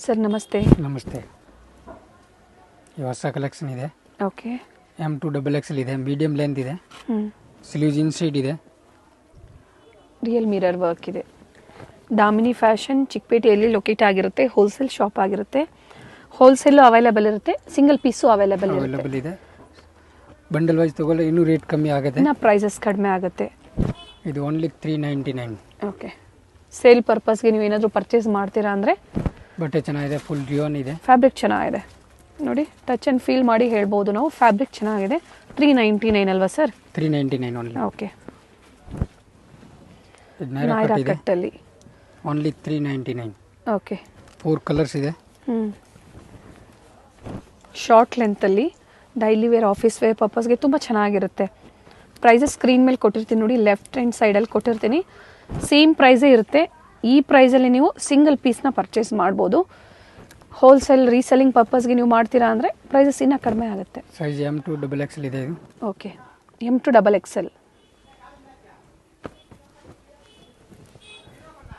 Sir ನಮಸ್ತೆ. ನಮಸ್ತೆ. ಈ ಹೊಸ ಕಲೆಕ್ಷನ್ ಇದೆ. ಓಕೆ. M2XXL ಇದೆ, ಮೀಡಿಯಂ ಲೆಂತ್ ಇದೆ, ಸ್ಲೀವ್ಸ್ ಇನ್ಸೈಡ್ ಇದೆ, ರಿಯಲ್ ಮಿರರ್ ವರ್ಕ್ ಇದೆ. ದಾಮಿನಿ ಫ್ಯಾಷನ್ ಚಿಕ್ಕಪೇಟೆಯಲ್ಲಿ ಲೊಕೇಟ್ ಆಗಿರುತ್ತೆ. ಹೋಲ್ಸೇಲ್ ಶಾಪ್ ಆಗಿರುತ್ತೆ. ಹೋಲ್ಸೇಲು ಅವೈಲೇಬಲ್ ಇರುತ್ತೆ, ಸಿಂಗಲ್ ಪೀಸು ಅವೈಲೇಬಲ್ ಇದೆ. ಬಂಡಲ್ ವೈಸ್ ತಗೊಳ್ಳಿ ಇನ್ನೂ ರೇಟ್ ಕಮ್ಮಿ ಆಗುತ್ತೆ, ಇನ್ನು ಪ್ರೈಸಸ್ ಕಡಿಮೆ ಆಗುತ್ತೆ. ಇದು ಓನ್ಲಿ 399. ಓಕೆ. ಸೇಲ್ ಪರ್ಪಸ್ಗೆ ನೀವು ಏನಾದರೂ ಪರ್ಚೇಸ್ ಮಾಡ್ತೀರಾ ಅಂದರೆ ಬಟ್ಟೆ ಚೆನ್ನಾಗಿದೆ, ಫುಲ್ ರಿಯೋನ್ ಇದೆ, ಫ್ಯಾಬ್ರಿಕ್ ಚೆನ್ನಾಗಿದೆ ನೋಡಿ, ಟಚ್ ಆ್ಯಂಡ್ ಫೀಲ್ ಮಾಡಿ ಹೇಳ್ಬೋದು ನಾವು. ಫ್ಯಾಬ್ರಿಕ್ ಚೆನ್ನಾಗಿದೆ. 399 ಅಲ್ವಾ ಸರ್? 399 ಓನ್ಲಿ. ಓಕೆ. ಇದು ನೈರಾ ಕಟ್ಟಲ್ಲಿ ಓನ್ಲಿ 399. ಓಕೆ. 4 ಕಲರ್ಸ್ ಇದೆ. ಶಾರ್ಟ್ ಲೆಂತಲ್ಲಿ ಡೈಲಿ ವೇರ್, ಆಫೀಸ್ ವೇರ್ ಪರ್ಪಸ್ಗೆ ತುಂಬ ಚೆನ್ನಾಗಿರುತ್ತೆ. ಪ್ರೈಸಸ್ ಸ್ಕ್ರೀನ್ ಮೇಲೆ ಕೊಟ್ಟಿರ್ತೀನಿ ನೋಡಿ, ಲೆಫ್ಟ್ ಹ್ಯಾಂಡ್ ಸೈಡಲ್ಲಿ ಕೊಟ್ಟಿರ್ತೀನಿ. ಸೇಮ್ ಪ್ರೈಸೇ ಇರುತ್ತೆ. ಈ ಪ್ರೈಸಲ್ಲಿ ನೀವು ಸಿಂಗಲ್ ಪೀಸ್ನ ಪರ್ಚೇಸ್ ಮಾಡ್ಬೋದು. ಹೋಲ್ಸೇಲ್ ರೀಸೆಲ್ಲಿಂಗ್ ಪರ್ಪಸ್ಗೆ ನೀವು ಮಾಡ್ತೀರಾ ಅಂದರೆ ಪ್ರೈಸಸ್ ಇನ್ನೂ ಕಡಿಮೆ ಆಗುತ್ತೆ. ಸೈಜ್ M2XXL ಇದೆ ಇದು. ಓಕೆ. M2XXL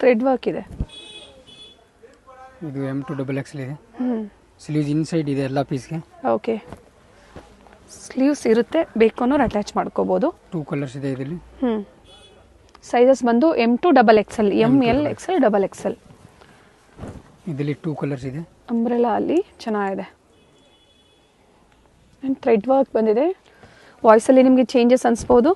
ಥ್ರೆಡ್ ವರ್ಕ್ ಇದೆ. ಇದು M2XXL ಇದೆ. ಸ್ಲೀವ್ಸ್ ಇನ್ಸೈಡ್ ಇದೆ ಎಲ್ಲ ಪೀಸ್ಗೆ. ಓಕೆ. ಸ್ಲೀವ್ಸ್ ಇರುತ್ತೆ, ಬೇಕು ಅನ್ನೋರು ಅಟ್ಯಾಚ್ ಮಾಡ್ಕೋಬೋದು. 2 ಕಲರ್ಸ್ ಇದೆ ಇದರಲ್ಲಿ. ಸೈಜಸ್ ಬಂದು M2XXL, ML, XL, XXL. ಇದರಲ್ಲಿ 2 ಕಲರ್ಸ್ ಇದೆ. ಅಂಬ್ರೆಲಾ ಅಲ್ಲಿ ಚೆನ್ನಾಗಿದೆ. ಆ್ಯಂಡ್ ಥ್ರೆಡ್ ವರ್ಕ್ ಬಂದಿದೆ. ವಾಯ್ಸಲ್ಲಿ ನಿಮಗೆ ಚೇಂಜಸ್ ಅನಿಸ್ಬೋದು,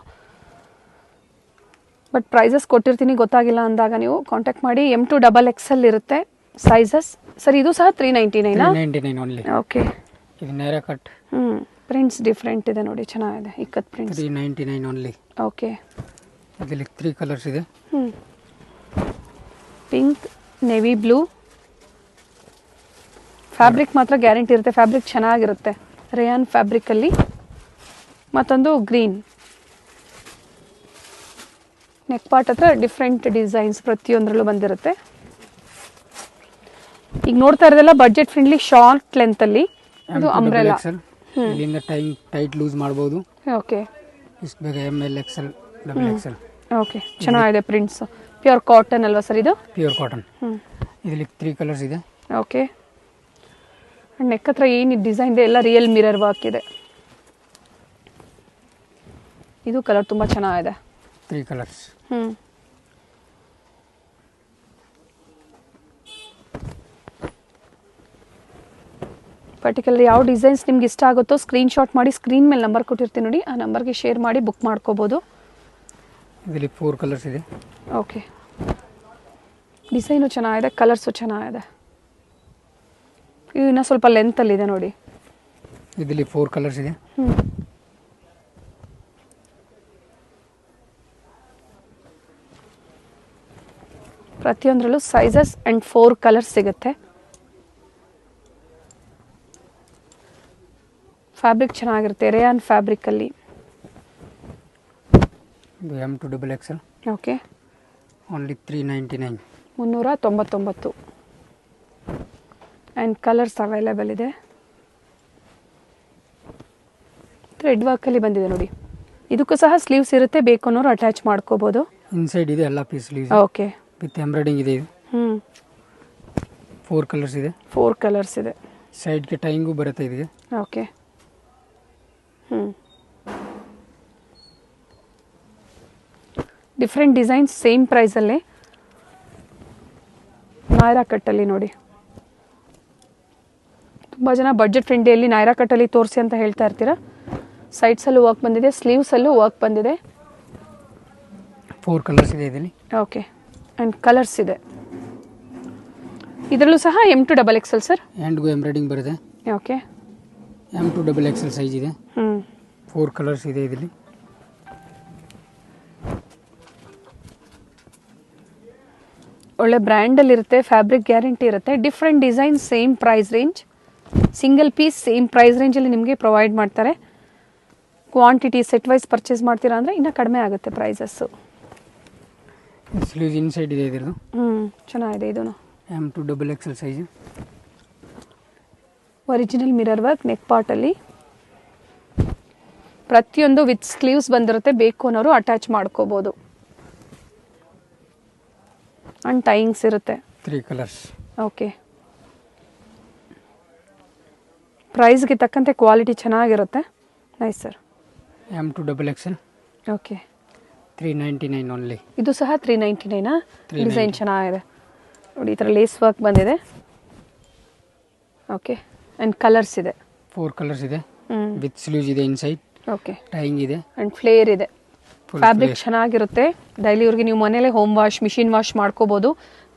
ಬಟ್ ಪ್ರೈಸಸ್ ಕೊಟ್ಟಿರ್ತೀನಿ, ಗೊತ್ತಾಗಿಲ್ಲ ಅಂದಾಗ ನೀವು ಕಾಂಟ್ಯಾಕ್ಟ್ ಮಾಡಿ. M2XXL ಇರುತ್ತೆ ಸೈಜಸ್. ಸರ್ ಇದು ಸಹ 399 ಓನ್ಲಿ. ಓಕೆ. ಇದು ನೈರಾ ಕಟ್. ಪ್ರಿಂಟ್ಸ್ ಡಿಫ್ರೆಂಟ್ ಇದೆ ನೋಡಿ, ಚೆನ್ನಾಗಿದೆ. ಇಕ್ಕತ್ ಪ್ರಿಂಟ್ಸ್. 399 ಓನ್ಲಿ. ಓಕೆ. ಇದರಲ್ಲಿ 3 ಕಲರ್ಸ್ ಇದೆ. Pink, navy blue. ಫ್ಯಾಬ್ರಿಕ್ ಮಾತ್ರ ಗ್ಯಾರಂಟಿ ಇರುತ್ತೆ, ಫ್ಯಾಬ್ರಿಕ್ ಚೆನ್ನಾಗಿರುತ್ತೆ. ರೇಯಾನ್ ಫ್ಯಾಬ್ರಿಕಲ್ಲಿ. ಮತ್ತೊಂದು ಗ್ರೀನ್. ನೆಕ್ ಪಾರ್ಟ್ ಹತ್ರ ಡಿಫ್ರೆಂಟ್ ಡಿಸೈನ್ಸ್ ಪ್ರತಿಯೊಂದರಲ್ಲೂ ಬಂದಿರುತ್ತೆ. ಈಗ ನೋಡ್ತಾ ಇರೋದೆಲ್ಲ ಬಡ್ಜೆಟ್ ಫ್ರೆಂಡ್ಲಿ ಶಾರ್ಟ್ ಲೆಂತಲ್ಲಿ. ಇದು ಅಂಬ್ರೆಲಾ. ಇಲ್ಲಿಂದ ಟೈಟ್ ಲೂಸ್ ಮಾಡ್ಬೋದು. ಓಕೆ. ಇಷ್ಟು ಬೇಗ ML, XL, XXL. ಓಕೆ. ಚೆನ್ನಾಗಿದೆ ಪ್ರಿಂಟ್ಸ್. ಪ್ಯೂರ್ ಕಾಟನ್ ಅಲ್ವಾ ಸರ್ ಇದು? Pure cotton. ಇದರಲ್ಲಿ 3 ಕಲರ್ಸ್ ಇದೆ. ಓಕೆ. ನೆಕ್ ಹತ್ರ ಏನು ಡಿಸೈನ್ ಇದೆ ಎಲ್ಲ ರಿಯಲ್ ಮಿರರ್ ವರ್ಕ್ ಇದೆ. ಇದು ಕಲರ್ ತುಂಬ ಚೆನ್ನಾಗಿದೆ. 3 ಕಲರ್ಸ್. ಪರ್ಟಿಕ್ಯುಲರ್ ಯಾವ ಡಿಸೈನ್ಸ್ ನಿಮ್ಗೆ ಇಷ್ಟ ಆಗುತ್ತೋ ಸ್ಕ್ರೀನ್ಶಾಟ್ ಮಾಡಿ, ಸ್ಕ್ರೀನ್ ಮೇಲೆ ನಂಬರ್ ಕೊಟ್ಟಿರ್ತೀನಿ ನೋಡಿ, ಆ ನಂಬರ್ಗೆ ಶೇರ್ ಮಾಡಿ ಬುಕ್ ಮಾಡ್ಕೋಬೋದು. ಇದರಲ್ಲಿ 4 ಕಲರ್ಸ್ ಇದೆ. ಓಕೆ. ಡಿಸೈನು ಚೆನ್ನಾಗಿದೆ, ಕಲರ್ಸು ಚೆನ್ನಾಗಿದೆ. ಇದು ಇನ್ನೂ ಸ್ವಲ್ಪ ಲೆಂತಲ್ಲಿದೆ ನೋಡಿ. ಇದರಲ್ಲಿ 4 ಕಲರ್ಸ್ ಇದೆ. ಪ್ರತಿಯೊಂದರಲ್ಲೂ ಸೈಜಸ್ ಆ್ಯಂಡ್ 4 ಕಲರ್ಸ್ ಸಿಗುತ್ತೆ. ಫ್ಯಾಬ್ರಿಕ್ ಚೆನ್ನಾಗಿರುತ್ತೆ, ರೇಯಾನ್ ಫ್ಯಾಬ್ರಿಕಲ್ಲಿ. ಇದು M2XXL. Okay. Only 399. 399. And colours available ಇದೆ. ಥ್ರೆಡ್ ವರ್ಕಲ್ಲಿ ಬಂದಿದೆ ನೋಡಿ. ಇದಕ್ಕೂ ಸಹ ಸ್ಲೀವ್ಸ್ ಇರುತ್ತೆ, ಬೇಕು ಅನ್ನೋರು ಅಟ್ಯಾಚ್ ಮಾಡ್ಕೋಬೋದು. ಇನ್ಸೈಡ್ ಇದೆ ಎಲ್ಲ piece sleeves. Okay. With embroidering ಇದೆ ಇದು. 4 ಕಲರ್ಸ್ ಇದೆ. 4 ಕಲರ್ಸ್ ಇದೆ. ಸೈಡ್ಗೆ ಟೈಂಗು ಬರುತ್ತೆ ಇದಕ್ಕೆ. ಓಕೆ. ಡಿಫ್ರೆಂಟ್ ಡಿಸೈನ್ಸ್ ಸೇಮ್ ಪ್ರೈಸಲ್ಲೇ. ನೈರಾ ಕಟ್ಟಲ್ಲಿ ನೋಡಿ, ತುಂಬ ಜನ ಬಡ್ಜೆಟ್ ಫ್ರೆಂಡ್ಲಿಯಲ್ಲಿ ನೈರಾ ಕಟ್ಟಲ್ಲಿ ತೋರಿಸಿ ಅಂತ ಹೇಳ್ತಾ ಇರ್ತೀರಾ. ಸೈಡ್ಸಲ್ಲೂ ವರ್ಕ್ ಬಂದಿದೆ, ಸ್ಲೀವ್ಸಲ್ಲೂ ವರ್ಕ್ ಬಂದಿದೆ. 4 ಕಲರ್ಸ್ ಇದೆ ಇದರಲ್ಲಿ. ಓಕೆ. ಆ್ಯಂಡ್ ಕಲರ್ಸ್ ಇದೆ. ಇದರಲ್ಲೂ ಸಹ M2XXL ಸರ್. ಹ್ಯಾಂಡ್ಗೂ ಎಂಬ್ರಾಯ್ಡಿಂಗ್ ಬರುತ್ತೆ. ಓಕೆ. M2XXL ಸೈಜ್ ಇದೆ. 4 ಕಲರ್ಸ್ ಇದೆ ಇದರಲ್ಲಿ. ಒಳ್ಳೆ ಬ್ರ್ಯಾಂಡಲ್ಲಿರುತ್ತೆ, ಫ್ಯಾಬ್ರಿಕ್ ಗ್ಯಾರಂಟಿ ಇರುತ್ತೆ. Different design, same price range. Single piece same price ರೇಂಜಲ್ಲಿ ನಿಮಗೆ ಪ್ರೊವೈಡ್ ಮಾಡ್ತಾರೆ. ಕ್ವಾಂಟಿಟಿ ಸೆಟ್ ವೈಸ್ ಪರ್ಚೇಸ್ ಮಾಡ್ತೀರಾ ಅಂದರೆ ಇನ್ನೂ ಕಡಿಮೆ ಆಗುತ್ತೆ ಪ್ರೈಸಸ್ಸು. ಸ್ಲೀವ್ಸ್ ಇನ್ಸೈಡ್ ಇದೆ ಇದರದು. ಚೆನ್ನಾಗಿದೆ ಇದೂ. M2XXL ಸೈಜ್. ಒರಿಜಿನಲ್ ಮಿರರ್ ವರ್ಕ್ ನೆಕ್ ಪಾರ್ಟಲ್ಲಿ. ಪ್ರತಿಯೊಂದು ವಿತ್ ಸ್ಲೀವ್ಸ್ ಬಂದಿರುತ್ತೆ, ಬೇಕು ಅನ್ನೋರು ಅಟ್ಯಾಚ್ ಮಾಡ್ಕೋಬೋದು. ಅಂಡ್ ಟೈಯಿಂಗ್ಸ್ ಇರುತ್ತೆ. 3 ಕಲರ್ಸ್. ಓಕೆ. ಪ್ರೈಸ್ಗೆ ತಕ್ಕಂತೆ ಕ್ವಾಲಿಟಿ ಚೆನ್ನಾಗಿರುತ್ತೆ. Nice sir. M2XXL okay, 399 only. ಇದು ಸಹ 399. ಡಿಸೈನ್ ಚೆನ್ನಾಗಿದೆ ನೋಡಿ, ಈ ಥರ ಲೇಸ್ ವರ್ಕ್ ಬಂದಿದೆ. ಓಕೆ, ಆ್ಯಂಡ್ ಕಲರ್ಸ್ ಇದೆ. 4 ಕಲರ್ಸ್ ಇದೆ. ವಿತ್ ಸ್ಲೀವ್ಸ್ ಇದೆ ಇನ್ಸೈಡ್. ಓಕೆ, ಟೈಯಿಂಗ್ ಇದೆ ಆ್ಯಂಡ್ ಫ್ಲೇರ್ ಇದೆ. ಫ್ಯಾಬ್ರಿಕ್ ಚೆನ್ನಾಗಿರುತ್ತೆ. ಡೈಲಿ ಇವ್ರಿಗೆ ನೀವು ಮನೇಲೆ ಹೋಮ್ ವಾಶ್, ಮಿಷಿನ್ ವಾಶ್ ಮಾಡ್ಕೋಬೋದು.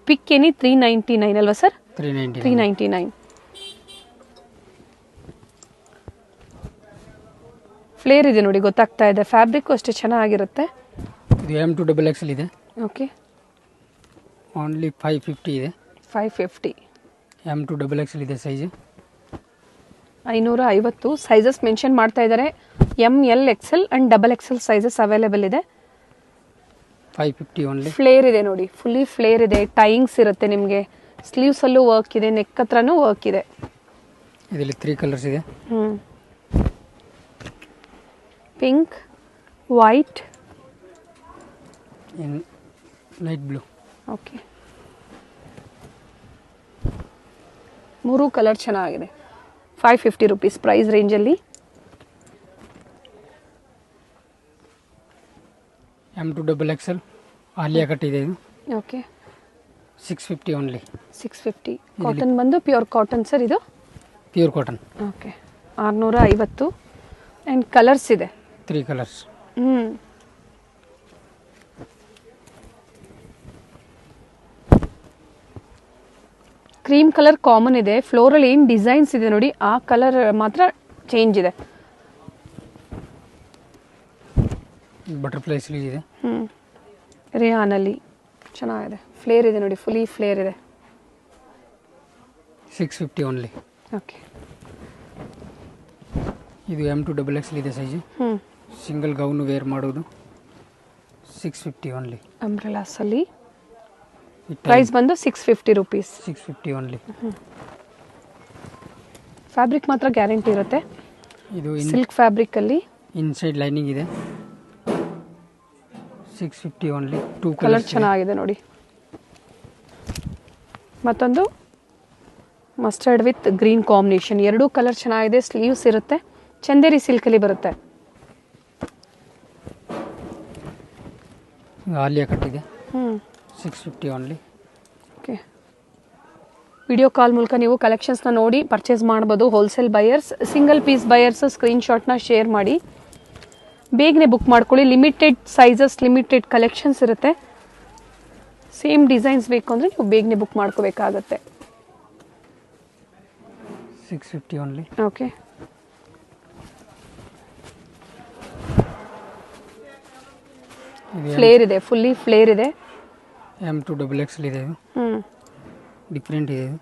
ಪಿಕ್ ಏನಿ 399 ಅಲ್ವಾ ಸರ್? 399. ಫ್ಲೇರ್ ಇದೆ ನೋಡಿ, ಗೊತ್ತಾಗ್ತಾ ಇದೆ. ಫ್ಯಾಬ್ರಿಕ್ ಅಷ್ಟೇ ಚೆನ್ನಾಗಿರುತ್ತೆ. ಇದು M2XXL ಇದೆ. ಓಕೆ, ಓನ್ಲಿ 550 ಇದೆ. 550. M2XXL ಇದೆ ಸೈಜ್ 550. ಸೈಜಸ್ ಮೆನ್ಷನ್ ಮಾಡ್ತಾ ಇದ್ದಾರೆ. ML XL and XXL sizes available ಇದೆ. 550 ಓನ್ಲಿ. ಫ್ಲೇರ್ ಇದೆ ನೋಡಿ, ಫುಲ್ಲಿ ಫ್ಲೇರ್ ಇದೆ. ಟೈಯಿಂಗ್ಸ್ ಇರುತ್ತೆ ನಿಮಗೆ. ಸ್ಲೀವ್ಸ್ ಅಲ್ಲೂ ವರ್ಕ್ ಇದೆ, ನೆಕ್ ಹತ್ರನೂ ವರ್ಕ್ ಇದೆ. ಇದರಲ್ಲಿ 3 ಕಲರ್ಸ್ ಇದೆ. Pink, white, light blue. Okay, 3 colour ಚೆನ್ನಾಗಿದೆ. 550 ರುಪೀಸ್ ಪ್ರೈಸ್ ರೇಂಜಲ್ಲಿ. M2XXL ಆಲಿಯಾ ಕಟ್ ಇದೆ. ಇದು ಓಕೆ, 650 ಓನ್ಲಿ. 650. ಕಾಟನ್ ಬಂದು ಪ್ಯೂರ್ ಕಾಟನ್ ಸರ್ ಇದು? Pure cotton. Okay, 650. And colours ಇದೆ. 3 ಕಲರ್ಸ್. ಕ್ರೀಮ್ ಕಲರ್ ಕಾಮನ್ ಇದೆ. ಫ್ಲೋರಲ್ಲಿ ಏನು ಡಿಸೈನ್ಸ್ ಇದೆ ನೋಡಿ, ಆ ಕಲರ್ ಮಾತ್ರ ಚೇಂಜ್ ಇದೆ. ಬಟರ್ಫ್ಲೈ ಸ್ಲೀವ್ ಇದೆ. ರಿಯಾನಲ್ಲಿ ಚೆನ್ನಾಗಿದೆ. ಫ್ಲೇರ್ ಇದೆ ನೋಡಿ, ಫುಲ್ಲಿ ಫ್ಲೇರ್ ಇದೆ. 650 ಓನ್ಲಿ. ಓಕೆ, ಇದು M2XXL ಇದೆ ಸೈಜ್. ಸಿಂಗಲ್ ಗೌನ್ ವೇರ್ ಮಾಡೋದು. 650 ಓನ್ಲಿ. ಅಂಬ್ರೆಲಾಸಲ್ಲಿ ಪ್ರೈಸ್ ಬಂದು 650 ರುಪೀಸ್. 650 ಓನ್ಲಿ. ಫ್ಯಾಬ್ರಿಕ್ ಮಾತ್ರ ಗ್ಯಾರಂಟಿ ಇರುತ್ತೆ. ಇದು ಸಿಲ್ಕ್ ಫ್ಯಾಬ್ರಿಕಲ್ಲಿ ಇನ್ಸೈಡ್ ಲೈನಿಂಗ್ ಇದೆ. 650 ಓನ್ಲಿ. 2 ಕಲರ್ ಚೆನ್ನಾಗಿದೆ ನೋಡಿ. ಮತ್ತೊಂದು mustard with green combination. 2 colour ಚೆನ್ನಾಗಿದೆ. ಸ್ಲೀವ್ಸ್ ಇರುತ್ತೆ. ಚಂದೇರಿ ಸಿಲ್ಕಲ್ಲಿ ಬರುತ್ತೆ. ಆಲಿಯಾ ಕಟ್ ಇದೆ. 650 ಓನ್ಲಿ. ಓಕೆ, ವಿಡಿಯೋ ಕಾಲ್ ಮೂಲಕ ನೀವು ಕಲೆಕ್ಷನ್ಸ್ನ ನೋಡಿ ಪರ್ಚೇಸ್ ಮಾಡ್ಬೋದು. Wholesale buyers, single piece buyers ಸ್ಕ್ರೀನ್ಶಾಟ್ನ ಶೇರ್ ಮಾಡಿ ಬೇಗನೆ ಬುಕ್ ಮಾಡ್ಕೊಳ್ಳಿ. ಲಿಮಿಟೆಡ್ ಸೈಜಸ್, ಲಿಮಿಟೆಡ್ ಕಲೆಕ್ಷನ್ಸ್ ಇರುತ್ತೆ. ಸೇಮ್ ಡಿಸೈನ್ಸ್ ಬೇಕು ಅಂದರೆ ನೀವು ಬೇಗನೆ ಬುಕ್ ಮಾಡ್ಕೋಬೇಕಾಗತ್ತೆ. 650 ಓನ್ಲಿ. ಓಕೆ, ಫ್ಲೇರ್ ಇದೆ, ಫುಲ್ಲಿ ಫ್ಲೇರ್ ಇದೆ. M2XXL ಇದೆ. ಇದು ಡಿಫ್ರೆಂಟ್ ಇದೆ. ಇದು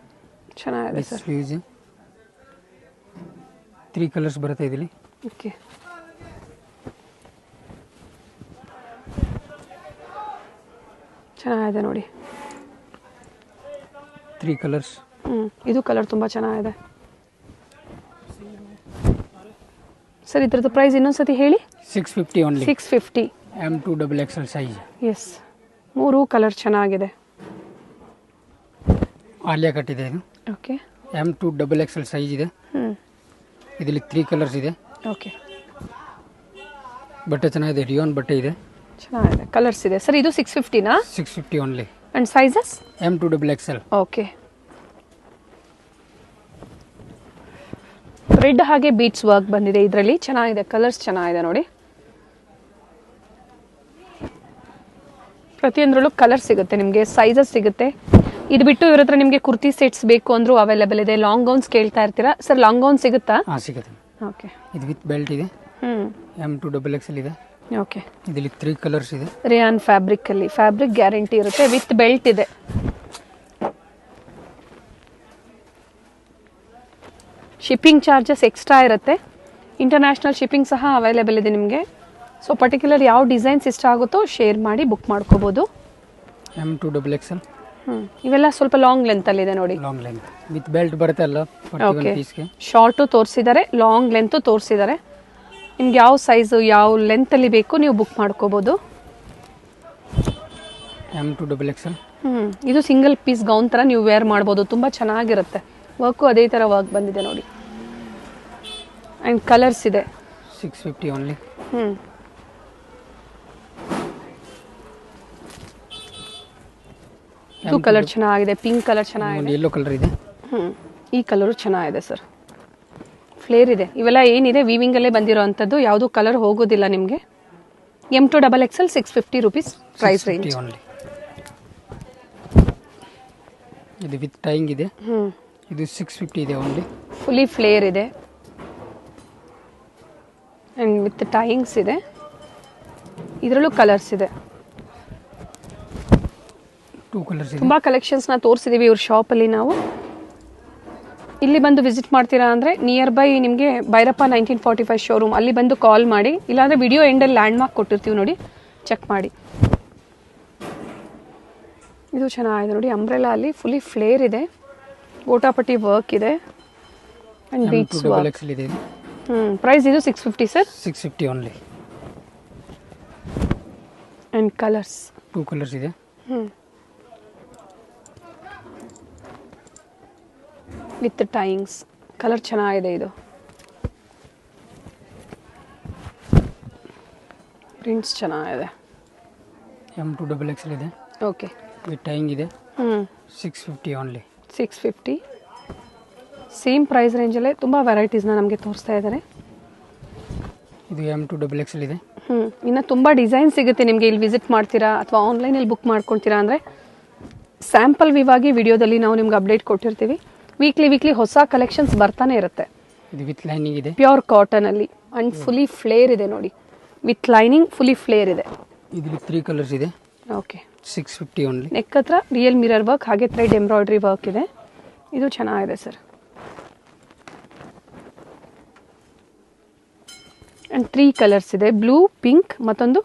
ಚೆನ್ನಾಗಿದೆ ಸರ್. ಸ್ಲೀವ್ಸ್ 3 ಕಲರ್ಸ್ ಬರುತ್ತೆ ಇದರಲ್ಲಿ. ಓಕೆ, ಚೆನ್ನಾಗಿದೆ ನೋಡಿ. 3 ಕಲರ್ಸ್. ಇದು ಕಲರ್ ತುಂಬ ಚೆನ್ನಾಗಿದೆ ಸರ್. ಇದ್ರದ್ದು ಪ್ರೈಸ್ ಇನ್ನೊಂದ್ಸತಿ ಹೇಳಿ. 650 only. 650. M2XXL size. S, 3 colour ಚೆನ್ನಾಗಿದೆ. ಆಲಿಯಾ ಕಟ್ ಇದೆ. ಇದು ಓಕೆ, M2XXL ಸೈಜ್ ಇದೆ. ಇದರಲ್ಲಿ 3 ಕಲರ್ಸ್ ಇದೆ. ಓಕೆ, ಬಟ್ಟೆ ಚೆನ್ನಾಗಿದೆ. ರಿಯಾನ್ ಬಟ್ಟೆ ಇದೆ. ಚೆನ್ನಾಗಿದೆ. ಕಲರ್ಸ್ ಇದೆ ಸರ್. ಇದು 650ನಾ? 650 only. And sizes? M2XXL. Okay, red ಹಾಗೆ ಬೀಟ್ಸ್ ವರ್ಕ್ ಬಂದಿದೆ ಇದರಲ್ಲಿ. ಚೆನ್ನಾಗಿದೆ. ಕಲರ್ಸ್ ಚೆನ್ನಾಗಿದೆ ನೋಡಿ. ಪ್ರತಿಯೊಂದರಲ್ಲೂ ಕಲರ್ ಸಿಗುತ್ತೆ ನಿಮಗೆ, ಸೈಜಸ್ ಸಿಗುತ್ತೆ. ಇದು ಬಿಟ್ಟು ಇವ್ರ ಹತ್ರ ನಿಮಗೆ ಕುರ್ತಿ ಸೆಟ್ಸ್ ಬೇಕು ಅಂದ್ರೂ ಅವೈಲೇಬಲ್ ಇದೆ. ಲಾಂಗ್ ಗೌನ್ಸ್ ಕೇಳ್ತಾ ಇರ್ತೀರಾ ಸರ್, ಲಾಂಗ್ ಗೌನ್ ಸಿಗುತ್ತಾ? ಸಿಗುತ್ತೆ. ಓಕೆ, ಇದು ವಿತ್ ಬೆಲ್ಟ್ ಇದೆ. M2XXL ಇದೆ. ಓಕೆ, ಇದರಲ್ಲಿ 3 ಕಲರ್ಸ್ ಇದೆ. ರಿಯಾನ್ ಫ್ಯಾಬ್ರಿಕ್ ಅಲ್ಲಿ. ಫ್ಯಾಬ್ರಿಕ್ ಗ್ಯಾರಂಟಿ ಇರುತ್ತೆ. ವಿತ್ ಬೆಲ್ಟ್ ಇದೆ. ಶಿಪ್ಪಿಂಗ್ ಚಾರ್ಜಸ್ ಎಕ್ಸ್ಟ್ರಾ ಇರುತ್ತೆ. ಇಂಟರ್ನ್ಯಾಷನಲ್ ಶಿಪ್ಪಿಂಗ್ ಸಹ ಅವೈಲೇಬಲ್ ಇದೆ ನಿಮಗೆ. ಸೊ ಪರ್ಟಿಕ್ಯುಲರ್ ಯಾವ ಡಿಸೈನ್ಸ್ ಇಷ್ಟ ಆಗುತ್ತೋ ಶೇರ್ ಮಾಡಿ ಬುಕ್ ಮಾಡ್ಕೋಬೋದು. M2XXL. ಇವೆಲ್ಲ ಸ್ವಲ್ಪ ಲಾಂಗ್ ಲೆಂತ್ ಅಲ್ಲಿ ಇದೆ ನೋಡಿ. ಲಾಂಗ್ ಲೆಂತ್ ವಿತ್ ಬೆಲ್ಟ್ ಬರುತ್ತೆ ಅಲ್ಲ. ಓಕೆ, ಶಾರ್ಟು ತೋರಿಸಿದ್ದಾರೆ, ಲಾಂಗ್ ಲೆಂತ್ ತೋರಿಸಿದ್ದಾರೆ. ನಿಮ್ಗೆ ಯಾವ ಸೈಜು, ಯಾವ ಲೆಂತ್ ಅಲ್ಲಿ ಬೇಕು ನೀವು ಬುಕ್ ಮಾಡ್ಕೋಬೋದು. M2XXL. ಇದು ಸಿಂಗಲ್ ಪೀಸ್ ಗೌನ್ ತರ ನೀವು ವೇರ್ ಮಾಡ್ಬೋದು. ತುಂಬಾ ಚೆನ್ನಾಗಿರುತ್ತೆ. ವರ್ಕು ಅದೇ ತರ ವರ್ಕ್ ಬಂದಿದೆ ನೋಡಿ. ಆ್ಯಂಡ್ ಕಲರ್ಸ್ ಇದೆ. 650 ಓನ್ಲಿ. ಇದು ಕಲರ್ ಚೆನ್ನಾಗಿದೆ, ಪಿಂಕ್ ಕಲರ್ ಚೆನ್ನಾಗಿದೆ, ಯೆಲ್ಲೋ ಕಲರ್ ಇದೆ. ಈ ಕಲರು ಚೆನ್ನಾಗಿದೆ ಸರ್. ಫ್ಲೇರ್ ಇದೆ. ಇವೆಲ್ಲ ಏನಿದೆ ವೀವಿಂಗಲ್ಲೇ ಬಂದಿರೋ ಅಂಥದ್ದು, ಯಾವುದು ಕಲರ್ ಹೋಗೋದಿಲ್ಲ ನಿಮಗೆ. M2XXL 650 rupees price range. ಇದು ವಿತ್ ಟೈಯಿಂಗ್ ಇದೆ. ಇದು 650 ಇದೆ ಓನ್ಲಿ. ಫುಲ್ಲಿ ಫ್ಲೇರ್ ಇದೆ ಆ್ಯಂಡ್ ವಿತ್ ಟೈಯಿಂಗ್ಸ್ ಇದೆ. ಇದರಲ್ಲೂ ಕಲರ್ಸ್ ಇದೆ. 2 ಕಲರ್ಸ್ ಇದೆ. ತುಂಬ ಕಲೆಕ್ಷನ್ಸ್ನ ತೋರಿಸಿದ್ದೀವಿ ಇವ್ರ ಶಾಪಲ್ಲಿ. ನಾವು ಇಲ್ಲಿ ಬಂದು ವಿಸಿಟ್ ಮಾಡ್ತೀರಾ ಅಂದರೆ ನಿಯರ್ ಬೈ ನಿಮಗೆ ಭೈರಪ್ಪ 1945 ಶೋರೂಮ್, ಅಲ್ಲಿ ಬಂದು ಕಾಲ್ ಮಾಡಿ, ಇಲ್ಲಾಂದರೆ ವಿಡಿಯೋ ಎಂಡಲ್ಲಿ ಲ್ಯಾಂಡ್ ಮಾರ್ಕ್ ಕೊಟ್ಟಿರ್ತೀವಿ ನೋಡಿ, ಚೆಕ್ ಮಾಡಿ. ಇದು ಚೆನ್ನಾಗಿದೆ ನೋಡಿ, ಅಂಬ್ರೆಲಾ ಅಲ್ಲಿ ಫುಲ್ಲಿ ಫ್ಲೇರ್ ಇದೆ, ಗೋಟಾಪಟ್ಟಿ ವರ್ಕ್ ಇದೆ ಆ್ಯಂಡ್ ಬೀಟ್ಸ್ ವರ್ಕ್. ಪ್ರೈಸ್ ಇದು 650 sir. 650 only. And colours 2 colours ಇದೆ. ವಿತ್ ಟೈಯಿಂಗ್ಸ್. ಕಲರ್ ಚೆನ್ನಾಗಿದೆ. ಇದು ಪ್ರಿಂಟ್ಸ್ ಚೆನ್ನಾಗಿದೆ. M2XXL ಇದೆ. ಓಕೆ. ವಿತ್ ಟೈಯಿಂಗ್ ಇದೆ. 650 ಓನ್ಲಿ. 650. ಸೇಮ್ ಪ್ರೈಸ್ ರೇಂಜಲ್ಲೇ ತುಂಬ ವೆರೈಟೀಸ್ನ ನಮಗೆ ತೋರಿಸ್ತಾ ಇದ್ದಾರೆ. ಇದು M2XXL ಇದೆ. ಇನ್ನು ತುಂಬ ಡಿಸೈನ್ ಸಿಗುತ್ತೆ ನಿಮಗೆ. ಇಲ್ಲಿ ವಿಸಿಟ್ ಮಾಡ್ತೀರಾ ಅಥವಾ ಆನ್ಲೈನಲ್ಲಿ ಬುಕ್ ಮಾಡ್ಕೊಳ್ತೀರಾ ಅಂದರೆ ಸ್ಯಾಂಪಲ್ ವಿವಾಗಿ ವಿಡಿಯೋದಲ್ಲಿ ನಾವು ನಿಮ್ಗೆ ಅಪ್ಡೇಟ್ ಕೊಟ್ಟಿರ್ತೀವಿ. ವೀಕ್ಲಿ ಹೊಸ ಕಲೆಕ್ಷನ್ಸ್ ಬರ್ತಾನೆ ಇರುತ್ತೆ. ಇದು ವಿತ್ ಲೈನಿಂಗ್ ಇದೆ. ಪ್ಯೂರ್ ಕಾಟನಲ್ಲಿ ಆ್ಯಂಡ್ ಫುಲ್ಲಿ ಫ್ಲೇರ್ ಇದೆ ನೋಡಿ, ವಿತ್ ಲೈನಿಂಗ್ ಫುಲ್ಲಿ ಫ್ಲೇರ್ ಇದೆ. ಇದರಲ್ಲಿ 3 ಕಲರ್ಸ್ ಇದೆ. ಓಕೆ. 650 ಓನ್ಲಿ. ನೆಕ್ ಹತ್ರ ರಿಯಲ್ ಮಿರರ್ ವರ್ಕ್, ಹಾಗೆ ಥ್ರೆಡ್ ಎಂಬ್ರಾಯ್ಡ್ರಿ ವರ್ಕ್ ಇದೆ. ಇದು ಚೆನ್ನಾಗಿದೆ ಸರ್. ಆ್ಯಂಡ್ 3 ಕಲರ್ಸ್ ಇದೆ, ಬ್ಲೂ, ಪಿಂಕ್, ಮತ್ತೊಂದು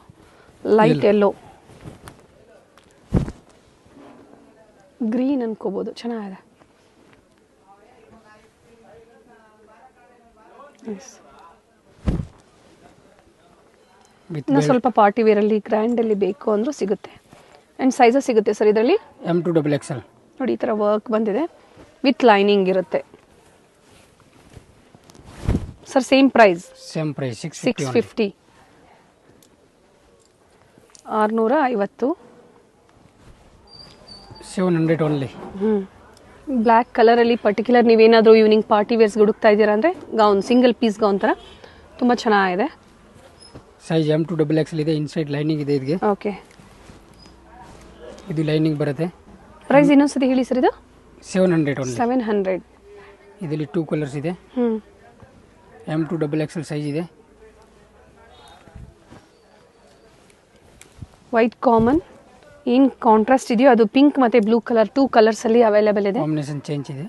ಲೈಟ್ ಯೆಲ್ಲೋ, ಗ್ರೀನ್ ಅನ್ಕೋಬೋದು. ಚೆನ್ನಾಗಿದೆ. ಇನ್ನು ಸ್ವಲ್ಪ ಪಾರ್ಟಿ ವೇರಲ್ಲಿ ಗ್ರ್ಯಾಂಡಲ್ಲಿ ಬೇಕು ಅಂದರೂ ಸಿಗುತ್ತೆ. ಆ್ಯಂಡ್ ಸೈಜಸ್ ಸಿಗುತ್ತೆ ಸರ್ ಇದರಲ್ಲಿ. M2XXL ನೋಡಿ, ಈ ಥರ ವರ್ಕ್ ಬಂದಿದೆ, ವಿತ್ ಲೈನಿಂಗ್ ಇರುತ್ತೆ sir. Same price 650. 650. 700 only. Black ಕಲರಲ್ಲಿ ಪರ್ಟಿಕ್ಯುಲರ್ ನೀವೇನಾದರೂ ಈವ್ನಿಂಗ್ ಪಾರ್ಟಿ ವೇರ್ಸ್ಗೆ ಹುಡುಕ್ತಾ ಇದ್ದೀರಾ ಅಂದರೆ ಗೌನ್, ಸಿಂಗಲ್ ಪೀಸ್ ಗೌನ್ ಥರ ತುಂಬ ಚೆನ್ನಾಗಿದೆ. ಸೈಜ್ M2XXL ಇದೆ. ಇನ್ಸೈಡ್ ಲೈನಿಂಗ್ ಇದೆ ಇದಕ್ಕೆ. ಓಕೆ. ಇದು ಲೈನಿಂಗ್ ಬರುತ್ತೆ. ಪ್ರೈಸ್ ಇನ್ನೊಂದ್ಸತಿ ಹೇಳಿ ಸರ್. ಇದು 700 ಓನ್ಲಿ. 700. ಇದರಲ್ಲಿ 2 ಕಲರ್ಸ್ ಇದೆ. M2XXL ಸೈಜ್ ಇದೆ. ವೈಟ್ ಕಾಮನ್, ಏನು ಕಾಂಟ್ರಾಸ್ಟ್ ಇದೆಯೋ ಅದು ಪಿಂಕ್ ಮತ್ತು ಬ್ಲೂ ಕಲರ್, 2 ಕಲರ್ಸಲ್ಲಿ ಅವೈಲೇಬಲ್ ಇದೆ. ಕಾಂಬಿನೇಷನ್ ಚೇಂಜ್ ಇದೆ.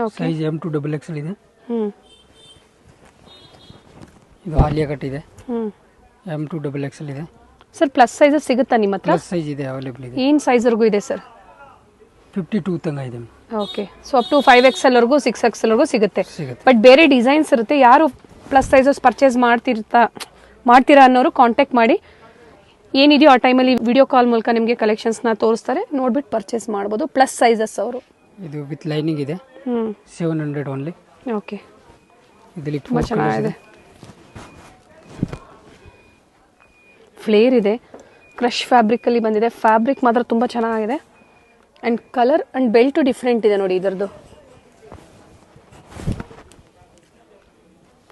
ಓಕೆ. ಸೈಜ್ M2XXL ಇದೆ. ಇದು ಆಲಿಯಾ ಕಟ್ ಇದೆ. M2XXL ಇದೆ ಸರ್. ಪ್ಲಸ್ ಸೈಜಸ್ ಸಿಗುತ್ತಾ ನಿಮ್ಮ ಹತ್ರ? ಪ್ಲಸ್ ಸೈಜ್ ಇದೆ, ಅವೈಲೇಬಲ್ ಇದೆ. ಏನು ಸೈಜ್ವರೆಗೂ ಇದೆ ಸರ್? 52 ತನಕ ಇದೆ. Okay. So up to 5XL ವರೆಗೂ 6XL ವರೆಗೂ ಸಿಗುತ್ತೆ. ಸಿಗುತ್ತೆ. ಬಟ್ ಬೇರೆ ಡಿಸೈನ್ಸ್ ಇರುತ್ತೆ. ಯಾರು ಪ್ಲಸ್ ಸೈಜಸ್ ಪರ್ಚೇಸ್ ಮಾಡ್ತೀರಾ ಅನ್ನೋರು ಕಾಂಟ್ಯಾಕ್ಟ್ ಮಾಡಿ, ಏನಿದೆಯೋ ಆ ಟೈಮಲ್ಲಿ ವಿಡಿಯೋ ಕಾಲ್ ಮೂಲಕ ನಿಮಗೆ ಕಲೆಕ್ಷನ್ಸ್ನ ತೋರಿಸ್ತಾರೆ, ನೋಡ್ಬಿಟ್ಟು ಪರ್ಚೇಸ್ ಮಾಡ್ಬೋದು. ಪ್ಲಸ್ ಸೈಜಸ್ ಅವರು. ಇದು ವಿತ್ ಲೈನಿಂಗ್ ಇದೆ. 700 ಓನ್ಲಿ. ಓಕೆ. ಇದರಲ್ಲಿ ತುಂಬ ಚೆನ್ನಾಗಿದೆ. ಫ್ಲೇರ್ ಇದೆ, ಕ್ರಶ್ ಫ್ಯಾಬ್ರಿಕಲ್ಲಿ ಬಂದಿದೆ. ಫ್ಯಾಬ್ರಿಕ್ ಮಾತ್ರ ತುಂಬ ಚೆನ್ನಾಗಿದೆ. And colour and belt different ಇದೆ ನೋಡಿ ಇದರದ್ದು.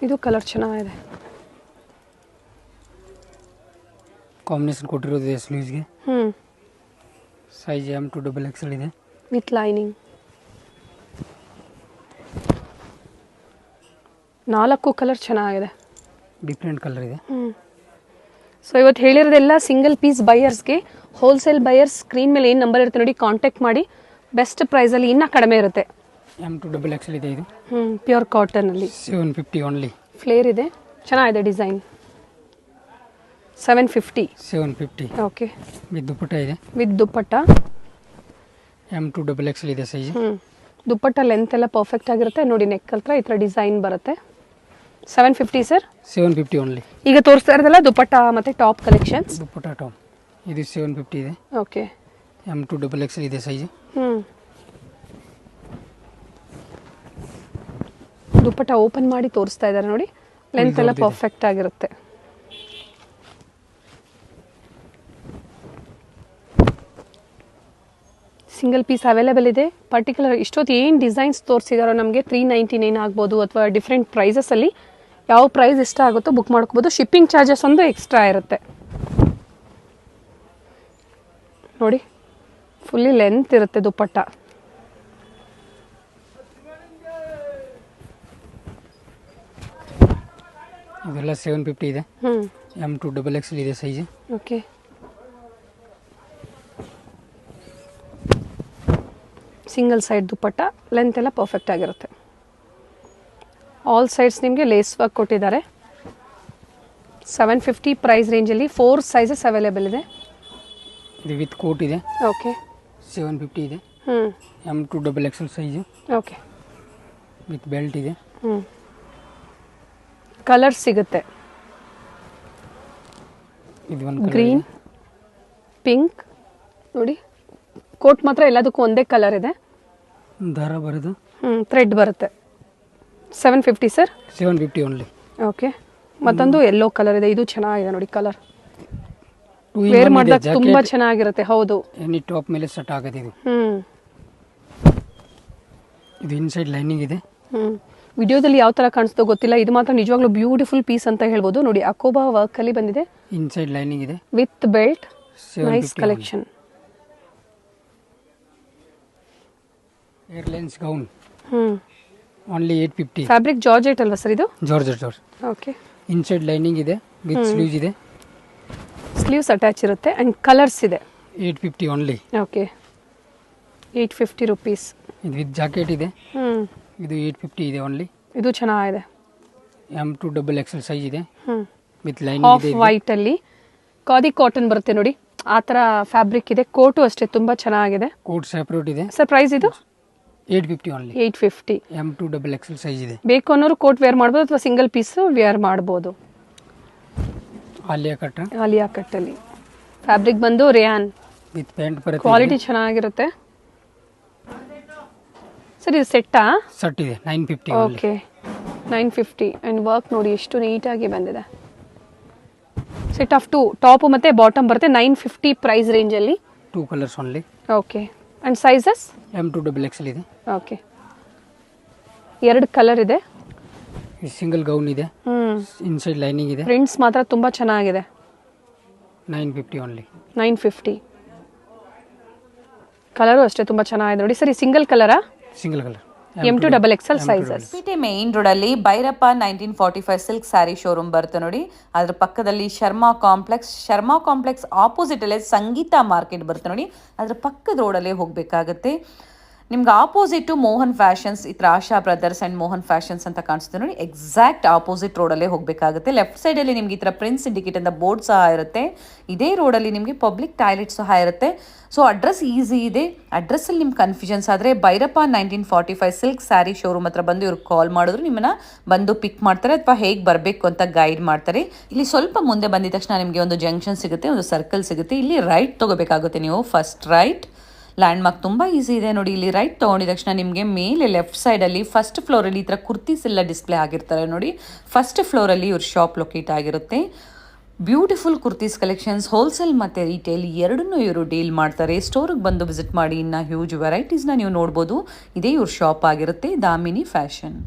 ಇದು ಕಲರ್ ಚೆನ್ನಾಗಿದೆ. ಕಾಂಬಿನೇಷನ್ ಕೊಟ್ಟಿರೋದು ಇದೆ ಸ್ಲೀವ್ಸ್ಗೆ. ಸೈಜ್ M2XXL ಇದೆ. With lining. 4 ಕಲರ್ ಚೆನ್ನಾಗಿದೆ. ಡಿಫ್ರೆಂಟ್ ಕಲರ್ ಇದೆ. ಸೊ ಇವತ್ತು ಹೇಳಿರೋದೆಲ್ಲ ಸಿಂಗಲ್ ಪೀಸ್ ಬೈಯರ್ಸ್ಗೆ. ಹೋಲ್ಸೇಲ್ ಬೈಯರ್ಸ್ ಸ್ಕ್ರೀನ್ ಮೇಲೆ ಏನು ನಂಬರ್ ಇರುತ್ತೆ ನೋಡಿ, ಕಾಂಟ್ಯಾಕ್ಟ್ ಮಾಡಿ. ಬೆಸ್ಟ್ ಪ್ರೈಸಲ್ಲಿ ಇನ್ನೂ ಕಡಿಮೆ ಇರುತ್ತೆ. M2XXL ಇದೆ. ಇದು ಪ್ಯೂರ್ ಕಾಟನಲ್ಲಿ 750 ಓನ್ಲಿ. ಫ್ಲೇರ್ ಇದೆ, ಚೆನ್ನಾಗಿದೆ ಡಿಸೈನ್. 750. ಓಕೆ. ವಿತ್ ದುಪ್ಪಟ್ಟ ಇದೆ. With dupatta. M2XXL ಇದೆ ಸೈಜ್. ದುಪ್ಪಟ್ಟ ಲೆಂತ್ ಎಲ್ಲ ಪರ್ಫೆಕ್ಟ್ ಆಗಿರುತ್ತೆ ನೋಡಿ. ನೆಕ್ ಹತ್ರ ಈ ಥರ ಡಿಸೈನ್ ಬರುತ್ತೆ. 750 ಸರ್. 750 ಓನ್ಲಿ. ಈಗ ತೋರಿಸ್ತಾ ಇರೋದಲ್ಲ ದುಪ್ಪಟ್ಟ ಮತ್ತು ಟಾಪ್ ಕಲೆಕ್ಷನ್ಸ್. ದುಪ್ಪಟ್ಟ ಟಾಪ್ ಇದು 750 ಇದೆ. ಓಕೆ. M2XXL ಇದೆ ಸೈಜ್. ದುಪ್ಪಟ್ಟ ಓಪನ್ ಮಾಡಿ ತೋರಿಸ್ತಾ ಇದ್ದಾರೆ ನೋಡಿ. ಲೆಂತ್ ಎಲ್ಲ ಪರ್ಫೆಕ್ಟ್ ಆಗಿರುತ್ತೆ. ಸಿಂಗಲ್ ಪೀಸ್ ಅವೈಲೇಬಲ್ ಇದೆ. ಪರ್ಟಿಕ್ಯುಲರ್ ಇಷ್ಟೊತ್ತು ಏನು ಡಿಸೈನ್ಸ್ ತೋರಿಸಿದಾರೋ ನಮಗೆ 399 ಆಗ್ಬೋದು ಅಥವಾ ಡಿಫ್ರೆಂಟ್ ಪ್ರೈಸಸಲ್ಲಿ ಯಾವ ಪ್ರೈಸ್ ಇಷ್ಟ ಆಗುತ್ತೋ ಬುಕ್ ಮಾಡ್ಕೋಬೋದು. ಶಿಪ್ಪಿಂಗ್ ಚಾರ್ಜಸ್ ಒಂದು ಎಕ್ಸ್ಟ್ರಾ ಇರುತ್ತೆ. ನೋಡಿ ಫುಲ್ಲಿ ಲೆಂತ್ ಇರುತ್ತೆ ದುಪ್ಪಟ್ಟ. ಇದೆಲ್ಲ 750 ಇದೆ. M2 XXL ಇದೆ ಸೈಜ್. ಓಕೆ, ಸಿಂಗಲ್ ಸೈಡ್ ದುಪ್ಪಟ್ಟ, ಲೆಂತ್ ಎಲ್ಲ ಪರ್ಫೆಕ್ಟ್ ಆಗಿರುತ್ತೆ. ಆಲ್ ಸೈಡ್ಸ್ ನಿಮಗೆ ಲೇಸ್ ವರ್ಕ್ ಕೊಟ್ಟಿದ್ದಾರೆ. 750 ಪ್ರೈಸ್ ರೇಂಜಲ್ಲಿ 4 ಸೈಜಸ್ ಅವೈಲೇಬಲ್ ಇದೆ. ಇದು ವಿತ್ ಕೋಟ್ ಇದೆ. ಓಕೆ, 750 ಇದೆ. M2 XXL size. Okay, with belt ಇದೆ. ಕಲರ್ ಸಿಗುತ್ತೆ. ಇದು ಒಂದು ಗ್ರೀನ್, ಪಿಂಕ್. ನೋಡಿ ಕೋಟ್ ಮಾತ್ರ ಎಲ್ಲದಕ್ಕೂ ಒಂದೇ ಕಲರ್ ಇದೆ. ದಾರ ಬರೋದು ಥ್ರೆಡ್ ಬರುತ್ತೆ. 750 ಸರ್. 750 ಓನ್ಲಿ. ಓಕೆ, ಮತ್ತೊಂದು ಯೆಲ್ಲೋ ಕಲರ್ ಇದೆ. ಇದು ಚೆನ್ನಾಗಿದೆ ನೋಡಿ ಕಲರ್. ವೇರ್ ಮಾಡಿದಾಗ ತುಂಬಾ ಚೆನ್ನಾಗಿರುತ್ತೆ. ಹೌದು, ಎನಿ ಟಾಪ್ ಮೇಲೆ ಸೆಟ್ ಆಗುತ್ತೆ ಇದು. ಇದು ಇನ್ಸೈಡ್ ಲೈನಿಂಗ್ ಇದೆ. ವಿಡಿಯೋದಲ್ಲಿ ಯಾವ ತರ ಕಾಣಿಸ್ತೋ ಗೊತ್ತಿಲ್ಲ, ಇದು ಮಾತ್ರ ನಿಜವಾಗ್ಲೂ ಬ್ಯೂಟಿಫುಲ್ ಪೀಸ್ ಅಂತ ಹೇಳ್ಬೋದು. ನೋಡಿ ಅಕೋಬಾ ವರ್ಕ್ ಅಲ್ಲಿ ಬಂದಿದೆ. ಇನ್ಸೈಡ್ ಲೈನಿಂಗ್ ಇದೆ with belt. Nice collection. Airlines gown only 850. Fabric georgette ಅಲ್ವಾ ಸರ್ ಇದು? ಜಾರ್ಜೆಟ್. ಓಕೆ, ಇನ್ಸೈಡ್ ಲೈನಿಂಗ್ ಇದೆ ವಿತ್ ಸ್ಲೀವ್ಸ್ ಇದೆ. ಸ್ಲೀವ್ಸ್ ಅಟ್ಯಾಚ್ ಇರುತ್ತೆ ಅಂಡ್ ಕಲರ್ಸ್ ಇದೆ. 850 ಓನ್ಲಿ. Okay, 850 rupees. ಇದು ವಿತ್ ಜಾಕೆಟ್ ಇದೆ. ಇದು 850 ಇದೆ ಓನ್ಲಿ. ಇದು ಚೆನ್ನಾಗಿದೆ. M2 XXL ಸೈಜ್ ಇದೆ. ವಿತ್ ಲೈನಿಂಗ್ ಹಾಫ್ ಇದೆ. ವೈಟ್ ಅಲ್ಲಿ ಖಾದಿ ಕಾಟನ್ ಬರುತ್ತೆ ನೋಡಿ, ಆ ತರ ಫ್ಯಾಬ್ರಿಕ್ ಇದೆ. ಕೋಟು ಅಷ್ಟೇ ತುಂಬಾ ಚೆನ್ನಾಗಿದೆ. ಕೋಟ್ ಸೆಪರೇಟ್ ಇದೆ. ಸರ್ ಪ್ರೈಸ್ ಇದು 850 ಓನ್ಲಿ. 850. M2 XXL ಸೈಜ್ ಇದೆ. ಬೇಕು ಅನ್ನೋರು ಕೋಟ್ ವೇರ್ ಮಾಡ್ಬೋದು ಅಥವಾ ಸಿಂಗಲ್ ಪೀಸ್ ವೇರ್ ಮಾಡ್ಬೋದು. ಆಲಿಯಾ ಕಟ್. ಆಲಿಯಾ ಕಟ್ ಅಲ್ಲಿ ಫ್ಯಾಬ್ರಿಕ್ ಬಂದು ರೇಯಾನ್ ವಿತ್ ಪ್ಯಾಂಟ್ ಬರುತ್ತೆ. ಕ್ವಾಲಿಟಿ ಚೆನ್ನಾಗಿರುತ್ತೆ. ಸರ್ ಇದು ಸೆಟ್ಟಾ? ಸೆಟ್ ಇದೆ 950 ಓನ್ಲಿ. ಓಕೆ, 950 ಅಂಡ್ ವರ್ಕ್ ನೋಡಿ ಎಷ್ಟು ನೀಟಾಗಿ ಬಂದಿದೆ. ಸೆಟ್ ಆಫ್ 2 ಟಾಪ್ ಮತ್ತೆ ಬಾಟಮ್ ಬರುತ್ತೆ. 950 ಪ್ರೈಸ್ ರೇಂಜ್ ಅಲ್ಲಿ. 2 colours only. Okay, and sizes M2 XXL ಇದೆ. ಓಕೆ, 2 ಕಲರ್ ಇದೆ. ಸಿಂಗಲ್ ಗೌನ್ ಇದೆ. ಇನ್ಸೈಡ್ ಲೈನಿಂಗ್ ಇದೆ. ಪ್ರಿಂಟ್ಸ್ ಮಾತ್ರ ತುಂಬಾ ಚೆನ್ನಾಗಿದೆ. 950 ಓನ್ಲಿ. 950. ಕಲರು ಅಷ್ಟೇ ತುಂಬಾ ಚೆನ್ನಾಗಿದೆ ನೋಡಿ. ಸರಿ, ಸಿಂಗಲ್ ಕಲರಾ? ಸಿಂಗಲ್ ಕಲರ್. M2 XXL sizes. ಪೇಟೆ ಮೇನ್ ರೋಡ್ ಅಲ್ಲಿ ಭೈರಪ್ಪ 1945 ಸಿಲ್ಕ್ ಸ್ಯಾರಿ ಶೋರೂಮ್ ಬರುತ್ತೆ ನೋಡಿ. ಅದ್ರ ಪಕ್ಕದಲ್ಲಿ ಶರ್ಮಾ ಕಾಂಪ್ಲೆಕ್ಸ್ ಆಪೋಸಿಟ್ ಅಲ್ಲೇ ಸಂಗೀತ ಮಾರ್ಕೆಟ್ ಬರುತ್ತೆ ನೋಡಿ. ಅದ್ರ ಪಕ್ಕದ ರೋಡಲ್ಲೇ ಹೋಗ್ಬೇಕಾಗತ್ತೆ. ನಿಮ್ಗೆ ಆಪೋಸಿಟ್ ಮೋಹನ್ ಫ್ಯಾಷನ್ಸ್, ಈ ಥರ ಆಶಾ ಬ್ರದರ್ಸ್ ಆ್ಯಂಡ್ ಮೋಹನ್ ಫ್ಯಾಷನ್ಸ್ ಅಂತ ಕಾಣಿಸುತ್ತೆ ನೋಡಿ. ಎಕ್ಸಾಕ್ಟ್ ಆಪೋಸಿಟ್ ರೋಡಲ್ಲೇ ಹೋಗಬೇಕಾಗುತ್ತೆ. ಲೆಫ್ಟ್ ಸೈಡಲ್ಲಿ ನಿಮ್ಗೆ ಈ ಥರ ಪ್ರಿನ್ಸ್ ಇಂಡಿಕೇಟ್ ಅಂತ ಬೋರ್ಡ್ ಸಹ ಇರುತ್ತೆ. ಇದೇ ರೋಡಲ್ಲಿ ನಿಮಗೆ ಪಬ್ಲಿಕ್ ಟಾಯ್ಲೆಟ್ ಸಹ ಇರುತ್ತೆ. ಸೊ ಅಡ್ರೆಸ್ ಈಸಿ ಇದೆ. ಅಡ್ರೆಸ್ಸಲ್ಲಿ ನಿಮ್ಗೆ ಕನ್ಫ್ಯೂಷನ್ಸ್ ಆದರೆ ಭೈರಪ್ಪ 1945 ಸಿಲ್ಕ್ ಸ್ಯಾರಿ ಶೋರೂಮ್ ಹತ್ರ ಬಂದು ಇವ್ರಿಗೆ ಕಾಲ್ ಮಾಡಿದ್ರು ನಿಮ್ಮನ್ನ ಬಂದು ಪಿಕ್ ಮಾಡ್ತಾರೆ ಅಥವಾ ಹೇಗೆ ಬರಬೇಕು ಅಂತ ಗೈಡ್ ಮಾಡ್ತಾರೆ. ಇಲ್ಲಿ ಸ್ವಲ್ಪ ಮುಂದೆ ಬಂದಿದ ತಕ್ಷಣ ನಿಮಗೆ ಒಂದು ಜಂಕ್ಷನ್ ಸಿಗುತ್ತೆ, ಒಂದು ಸರ್ಕಲ್ ಸಿಗುತ್ತೆ. ಇಲ್ಲಿ ರೈಟ್ ತೊಗೋಬೇಕಾಗುತ್ತೆ ನೀವು. First right. ಲ್ಯಾಂಡ್ ಮಾರ್ಕ್ ತುಂಬ ಈಸಿ ಇದೆ ನೋಡಿ. ಇಲ್ಲಿ ರೈಟ್ ತೊಗೊಂಡಿದ ತಕ್ಷಣ ನಿಮಗೆ ಮೇಲೆ ಲೆಫ್ಟ್ ಸೈಡಲ್ಲಿ ಫಸ್ಟ್ ಫ್ಲೋರಲ್ಲಿ ಈ ಥರ ಕುರ್ತೀಸ್ ಎಲ್ಲ ಡಿಸ್ಪ್ಲೇ ಆಗಿರ್ತಾರೆ ನೋಡಿ. ಫಸ್ಟ್ ಫ್ಲೋರಲ್ಲಿ ಇವ್ರ ಶಾಪ್ ಲೊಕೇಟ್ ಆಗಿರುತ್ತೆ. ಬ್ಯೂಟಿಫುಲ್ ಕುರ್ತೀಸ್ ಕಲೆಕ್ಷನ್ಸ್ ಹೋಲ್ಸೇಲ್ ಮತ್ತು ರಿಟೇಲ್ ಎರಡನ್ನೂ ಇವರು ಡೀಲ್ ಮಾಡ್ತಾರೆ. ಸ್ಟೋರಿಗೆ ಬಂದು ವಿಸಿಟ್ ಮಾಡಿ, ಇನ್ನು ಹ್ಯೂಜ್ ವೆರೈಟೀಸ್ನ ನೀವು ನೋಡ್ಬೋದು. ಇದೇ ಇವ್ರ ಶಾಪ್ ಆಗಿರುತ್ತೆ, ದಾಮಿನಿ ಫ್ಯಾಷನ್.